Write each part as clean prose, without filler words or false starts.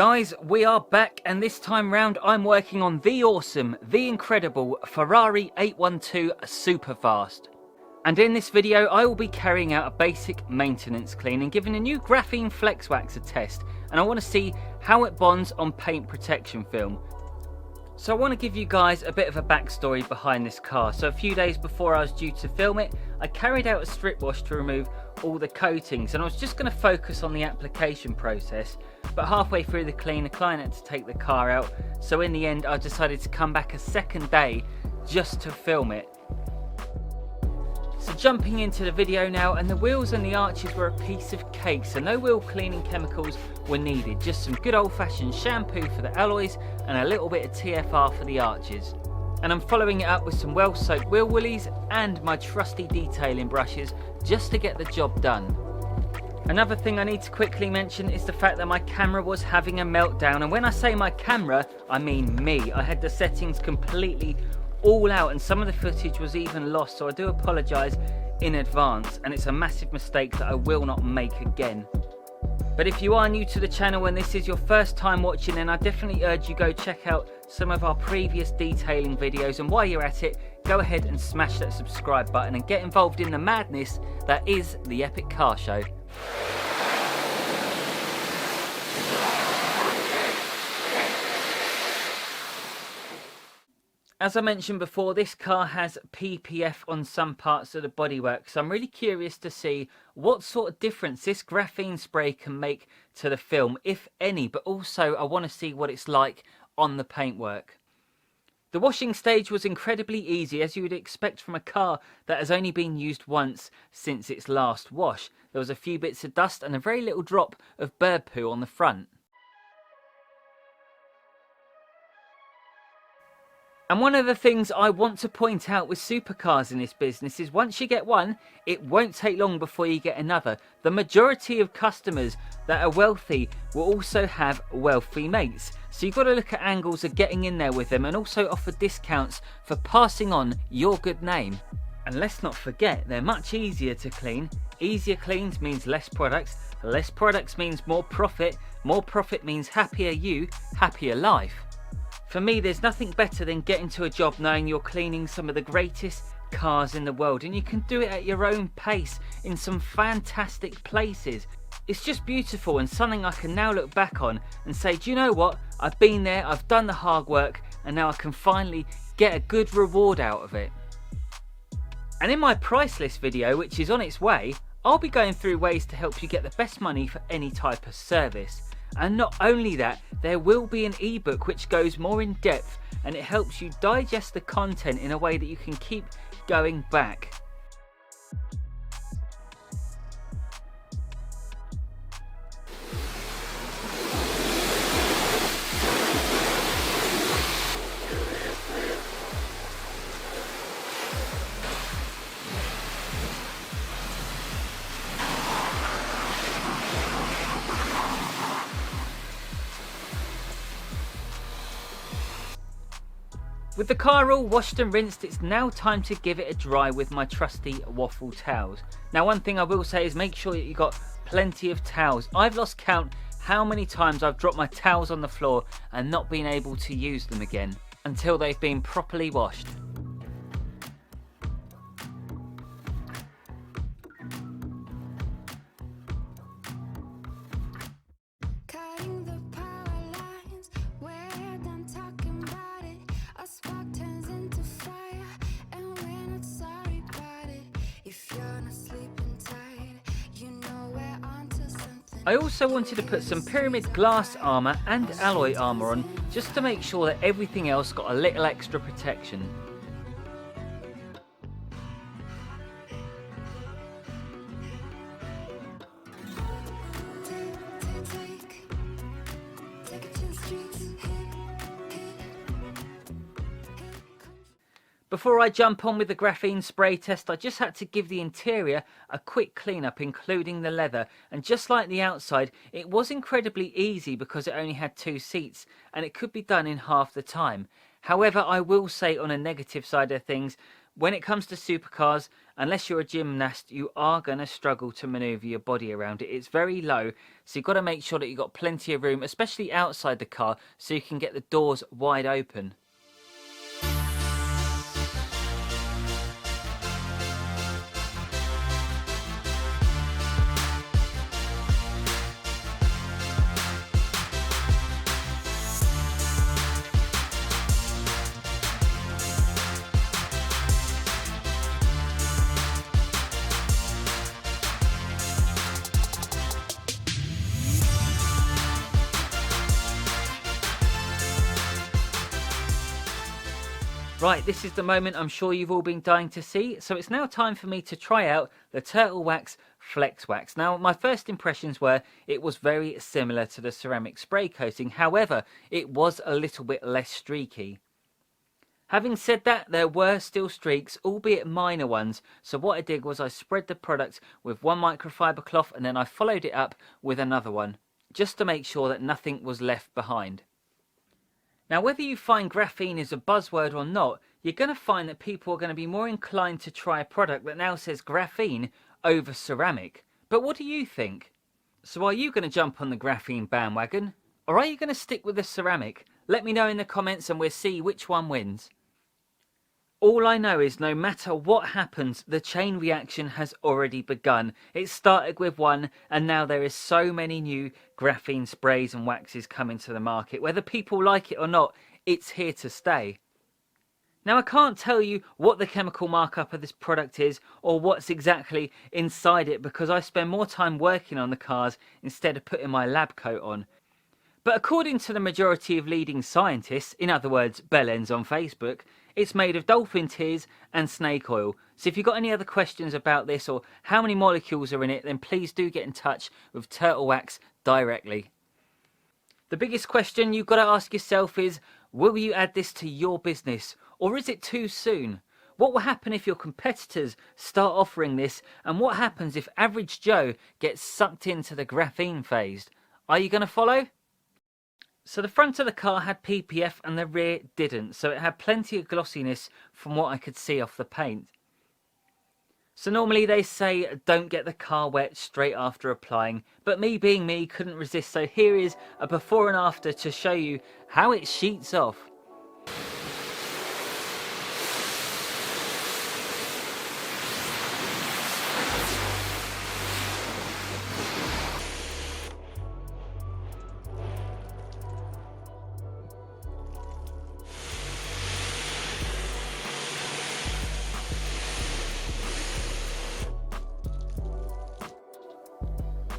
Guys, we are back, and this time round I'm working on the awesome, the incredible Ferrari 812 Superfast. And in this video I will be carrying out a basic maintenance clean and giving a new graphene flex wax a test, and I want to see how it bonds on paint protection film. So I want to give you guys a bit of a backstory behind this car. So a few days before I was due to film it, I carried out a strip wash to remove all the coatings, and I was just going to focus on the application process, but halfway through the clean the client had to take the car out, so in the end I decided to come back a second day just to film it. So jumping into the video now, and the wheels and the arches were a piece of cake, so no wheel cleaning chemicals were needed, just some good old-fashioned shampoo for the alloys and a little bit of TFR for the arches. And I'm following it up with some well-soaked wheel woolies and my trusty detailing brushes just to get the job done. Another thing I need to quickly mention is the fact that my camera was having a meltdown, and when I say my camera, I mean me. I had the settings completely all out and some of the footage was even lost, so I do apologise in advance, and it's a massive mistake that I will not make again. But if you are new to the channel and this is your first time watching, then I definitely urge you go check out some of our previous detailing videos, and while you're at it, go ahead and smash that subscribe button and get involved in the madness that is the Epic Car Show. As I mentioned before, this car has PPF on some parts of the bodywork, so I'm really curious to see what sort of difference this graphene spray can make to the film, if any, but also I want to see what it's like on the paintwork. The washing stage was incredibly easy, as you would expect from a car that has only been used once since its last wash. There was a few bits of dust and a very little drop of bird poo on the front. And one of the things I want to point out with supercars in this business is once you get one, it won't take long before you get another. The majority of customers that are wealthy will also have wealthy mates. So you've got to look at angles of getting in there with them, and also offer discounts for passing on your good name. And let's not forget, they're much easier to clean. Easier cleans means less products means more profit means happier you, happier life. For me, there's nothing better than getting to a job knowing you're cleaning some of the greatest cars in the world, and you can do it at your own pace in some fantastic places. It's just beautiful, and something I can now look back on and say, do you know what? I've been there, I've done the hard work, and now I can finally get a good reward out of it. And in my price list video, which is on its way, I'll be going through ways to help you get the best money for any type of service. And not only that, there will be an ebook which goes more in depth, and it helps you digest the content in a way that you can keep going back. With the car all washed and rinsed, it's now time to give it a dry with my trusty waffle towels. Now, one thing I will say is make sure that you've got plenty of towels. I've lost count how many times I've dropped my towels on the floor and not been able to use them again until they've been properly washed. I also wanted to put some pyramid glass armour and alloy armour on, just to make sure that everything else got a little extra protection. Before I jump on with the graphene spray test, I just had to give the interior a quick clean up, including the leather, and just like the outside, it was incredibly easy because it only had 2 seats and it could be done in half the time. However, I will say on a negative side of things, When it comes to supercars, unless you're a gymnast, you are going to struggle to manoeuvre your body around it. It's very low, so you've got to make sure that you've got plenty of room, especially outside the car, so you can get the doors wide open. Right, this is the moment I'm sure you've all been dying to see, so it's now time for me to try out the Turtle Wax Flex Wax. Now, my first impressions were it was very similar to the ceramic spray coating, however, it was a little bit less streaky. Having said that, there were still streaks, albeit minor ones, so what I did was I spread the product with one microfiber cloth and then I followed it up with another one, just to make sure that nothing was left behind. Now, whether you find graphene is a buzzword or not, you're going to find that people are going to be more inclined to try a product that now says graphene over ceramic. But what do you think? So are you going to jump on the graphene bandwagon? Or are you going to stick with the ceramic? Let me know in the comments and we'll see which one wins. All I know is no matter what happens, the chain reaction has already begun. It started with one and now there is so many new graphene sprays and waxes coming to the market. Whether people like it or not, it's here to stay. Now I can't tell you what the chemical markup of this product is or what's exactly inside it because I spend more time working on the cars instead of putting my lab coat on. But according to the majority of leading scientists, in other words, Bellends on Facebook, it's made of dolphin tears and snake oil. So if you've got any other questions about this or how many molecules are in it, then please do get in touch with Turtle Wax directly. The biggest question you've got to ask yourself is, will you add this to your business or is it too soon? What will happen if your competitors start offering this, and what happens if average Joe gets sucked into the graphene phase? Are you going to follow? So the front of the car had PPF and the rear didn't, so it had plenty of glossiness from what I could see off the paint. So normally they say don't get the car wet straight after applying, but me being me couldn't resist, so here is a before and after to show you how it sheets off.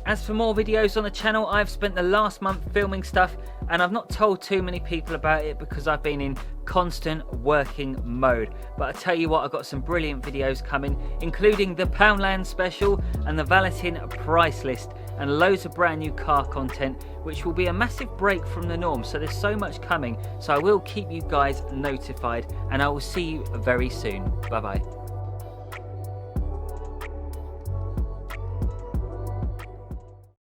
As for more videos on the channel, I've spent the last month filming stuff and I've not told too many people about it because I've been in constant working mode. But I tell you what, I've got some brilliant videos coming, including the Poundland special and the Valetin price list and loads of brand new car content, which will be a massive break from the norm. So there's so much coming, so I will keep you guys notified and I will see you very soon. Bye bye.